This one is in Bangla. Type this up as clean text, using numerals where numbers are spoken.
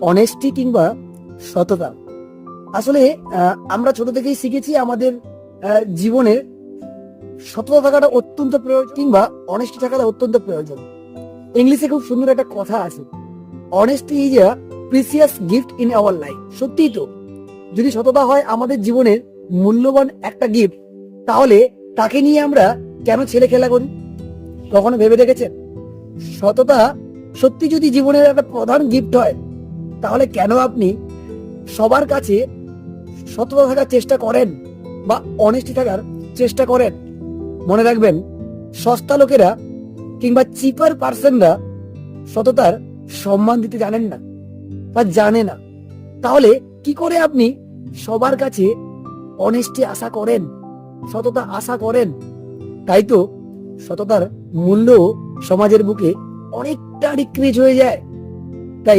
অনেস্টি কিংবা সততা। আসলে আমরা ছোট থেকেই শিখেছি আমাদের জীবনে সততা থাকাটা অত্যন্ত প্রয়োজন, কিংবা অনেস্টি থাকাটা অত্যন্ত প্রয়োজন। ইংলিশে খুব সুন্দর একটা কথা আছে, honesty is a precious gift in our life. সত্যিই তো, যদি সততা হয় আমাদের জীবনের মূল্যবান একটা গিফট, তাহলে তাকে নিয়ে আমরা কেন ছেলে খেলা করি? কখনো ভেবে দেখেছেন? সততা সত্যি যদি জীবনের একটা প্রধান গিফট হয়, তাহলে কেন আপনি সবার কাছে সততা থাকার চেষ্টা করেন বা অনেস্টি থাকার চেষ্টা করেন? মনে রাখবেন, সস্তা লোকেরা কিংবা চিপার পার্সনরা সততার সম্মান দিতে জানেন না বা জানে না। তাহলে কি করে আপনি সবার কাছে অনেস্টি আশা করেন, সততা আশা করেন? তাই তো সততার মূল্য সমাজের বুকে অনেকটা ডিক্রিজ হয়ে যায়।